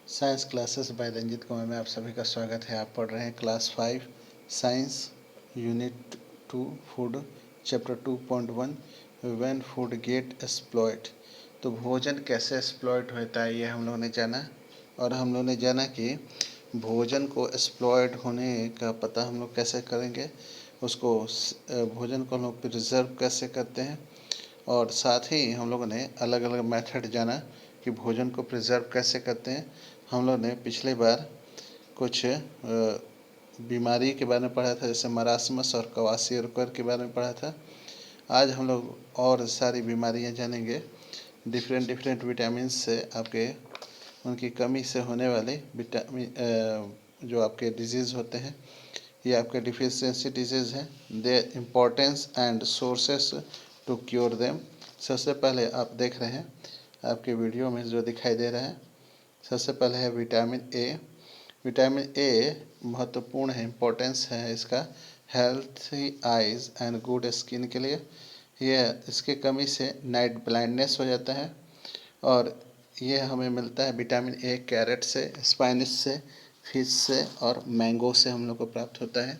Science classes bye Ranjit Kumar में आप सभी का स्वागत है। आप पढ़ रहे हैं class 5 science unit 2 food chapter 2.1 when food gate exploit. तो भोजन कैसे एक्सप्लॉइट होता है ये हम लोगों ने जाना, और हम लोगों ने जाना कि भोजन को एक्सप्लॉइट होने का पता हम लोग कैसे करेंगे, उसको भोजन को हम लोग प्रिजर्व कैसे करते हैं, और साथ ही हम लोगों ने अलग अलग मेथड जाना कि भोजन को प्रिजर्व कैसे करते हैं। हम लोग ने पिछले बार कुछ बीमारी के बारे में पढ़ा था, जैसे मरासमस और क्वाशियोकर के बारे में पढ़ा था। आज हम लोग और सारी बीमारियां जानेंगे। डिफरेंट विटामिन से आपके उनकी कमी से होने वाले विटामिन जो आपके डिजीज़ होते हैं, ये आपके डिफिशियंसी डिजीज़ हैं। Their importance and sources to cure them. सबसे पहले आप देख रहे हैं आपके वीडियो में जो दिखाई दे रहा है, सबसे पहले है विटामिन ए। विटामिन ए महत्वपूर्ण है, इम्पोर्टेंस है इसका healthy eyes and good skin के लिए। यह इसके कमी से नाइट ब्लाइंडनेस हो जाता है, और ये हमें मिलता है विटामिन ए कैरेट से, स्पाइनच से, फिश से और मैंगो से हम लोग को प्राप्त होता है।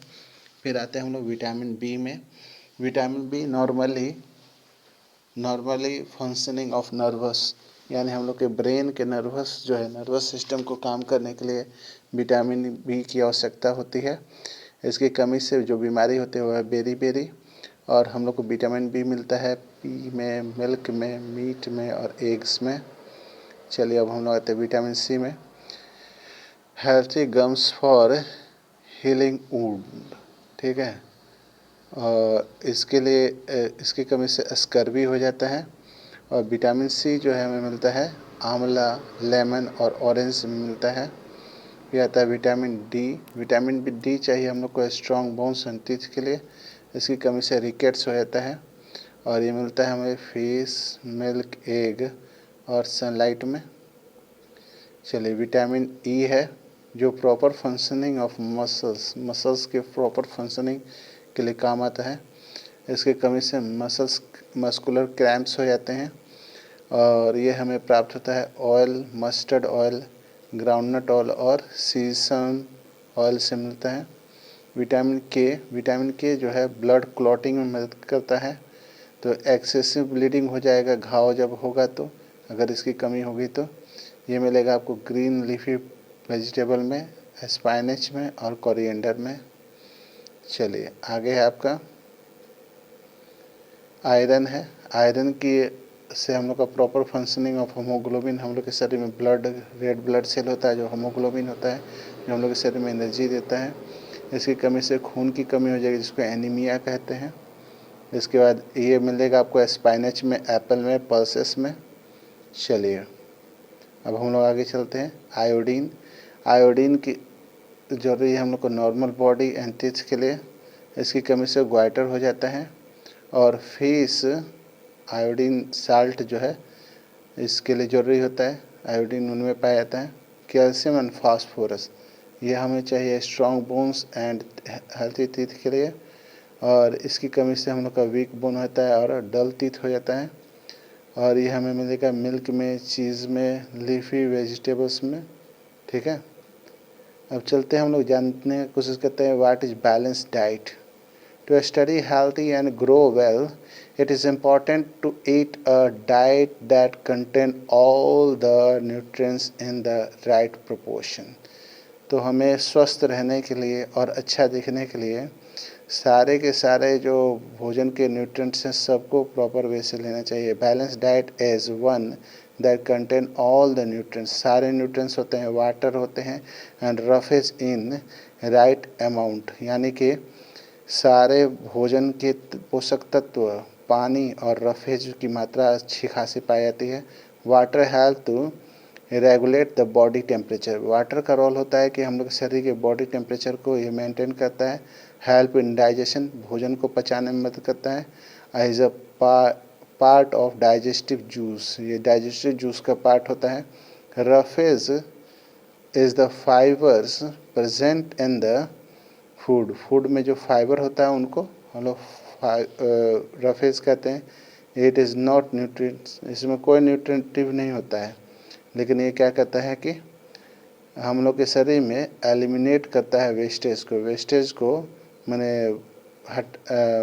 फिर आते हैं हम लोग विटामिन बी में। Vitamin B normally functioning of nervous, यानी हम लोग के ब्रेन के नर्वस सिस्टम को काम करने के लिए विटामिन बी की आवश्यकता होती है। इसकी कमी से जो बीमारी होती है वह बेरी और हम लोग को विटामिन बी मिलता है पी में, मिल्क में, मीट में और एग्स में। चलिए अब हम लोग आते हैं विटामिन सी में। Healthy gums for healing wound, ठीक है। और इसके लिए इसकी कमी से स्कर्वी हो जाता है। और विटामिन सी जो है हमें मिलता है आंवला, लेमन और ऑरेंज में मिलता है। फिर आता है विटामिन डी। विटामिन डी चाहिए हम लोग को स्ट्रॉन्ग बोन्स एंड टीथ के लिए। इसकी कमी से रिकेट्स हो जाता है, और ये मिलता है हमें फिश, मिल्क, एग और सनलाइट में। चलिए विटामिन ई है जो प्रॉपर फंक्शनिंग ऑफ मसल्स के प्रॉपर फंक्शनिंग के लिए काम आता है। इसकी कमी से मस्कुलर क्रैम्प्स हो जाते हैं, और ये हमें प्राप्त होता है oil, mustard oil, groundnut oil और सीसम ऑयल से मिलता है। विटामिन के जो है ब्लड क्लॉटिंग में मदद करता है। तो एक्सेसिव ब्लीडिंग हो जाएगा घाव जब होगा, तो अगर इसकी कमी होगी तो ये मिलेगा आपको ग्रीन लीफी वेजिटेबल में, स्पाइनच में और कोरिएंडर में। चलिए आगे है आपका आयरन है। आयरन की से हम लोग का प्रॉपर फंक्शनिंग ऑफ होमोग्लोबिन, हम लोग के शरीर में रेड ब्लड सेल होता है जो होमोग्लोबिन होता है, जो हम लोग के शरीर में एनर्जी देता है। इसकी कमी से खून की कमी हो जाएगी, जिसको एनीमिया कहते हैं। इसके बाद ये मिलेगा आपको स्पाइनच में, एप्पल में, पल्सेस में। चलिए अब हम लोग आगे चलते हैं। आयोडीन की जरूरी है हम लोग को नॉर्मल बॉडी एंड टीथ के लिए। इसकी कमी से ग्वाइटर हो जाता है। और फिश आयोडीन साल्ट जो है इसके लिए ज़रूरी होता है, आयोडीन उनमें पाया जाता है। कैल्शियम एंड फास्फोरस, ये हमें चाहिए strong bones and healthy teeth के लिए। और इसकी कमी से हम लोग का वीक बोन होता है और डल टीथ हो जाता है। और ये हमें मिलेगा मिल्क में, चीज़ में, लीफी वेजिटेबल्स में, ठीक है। अब चलते हैं हम लोग जानने की कोशिश करते हैं what is balance diet. To study healthy and grow well, it is important to eat a diet that contains all the nutrients in the right proportion. तो हमें स्वस्थ रहने के लिए और अच्छा दिखने के लिए सारे के सारे जो भोजन के न्यूट्रिएंट्स हैं सबको प्रॉपर वे से लेना चाहिए। Balance diet is one that contain all the nutrients, सारे न्यूट्रिएंट्स होते हैं, वाटर होते हैं and roughage in right amount, यानी कि सारे भोजन के पोषक तत्व, पानी और रफेज की मात्रा अच्छी खासी पाई जाती है। Water help to regulate the body temperature. Water का रोल होता है कि हम लोग शरीर के बॉडी टेम्परेचर को ये मेंटेन करता है। हेल्प इन डाइजेशन, भोजन को पचाने में मदद करता है। As a part of digestive juice, ये डाइजेस्टिव जूस का पार्ट होता है। Roughage is the fibres present in the food में जो फाइबर होता है उनको हम लोग रफेज कहते हैं। इट इज़ नॉट न्यूट्रिएंट्स, इसमें कोई न्यूट्रिएंटिव नहीं होता है, लेकिन ये क्या कहता है कि हम लोग के शरीर में एलिमिनेट करता है वेस्टेज को माने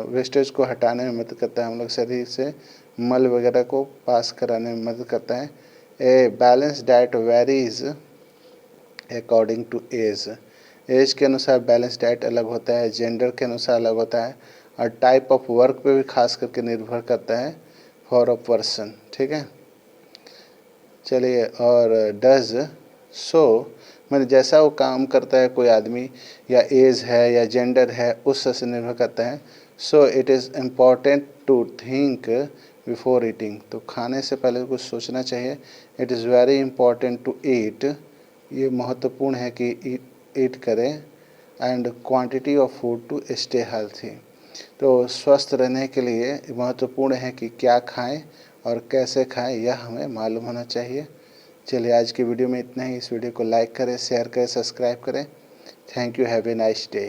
वेस्टेज को हटाने में मदद करता है, हम लोग शरीर से मल वगैरह को पास कराने में मदद करता है। A balance diet varies according to age के अनुसार बैलेंस डाइट अलग होता है, जेंडर के अनुसार अलग होता है, और टाइप ऑफ वर्क पे भी खास करके निर्भर करता है फॉर अ पर्सन। ठीक है, चलिए। और डज सो मैंने जैसा वो काम करता है कोई आदमी, या एज है या जेंडर है, उस से निर्भर करता है। So it is important to think before eating, तो खाने से पहले कुछ सोचना चाहिए। It is very important to eat, ये महत्वपूर्ण है कि ईट करें। And quantity of food to stay healthy, तो स्वस्थ रहने के लिए महत्वपूर्ण है कि क्या खाएं और कैसे खाएं, यह हमें मालूम होना चाहिए। चलिए, आज की वीडियो में इतना ही। इस वीडियो को लाइक करें, शेयर करें, सब्सक्राइब करें। Thank you, have a nice day.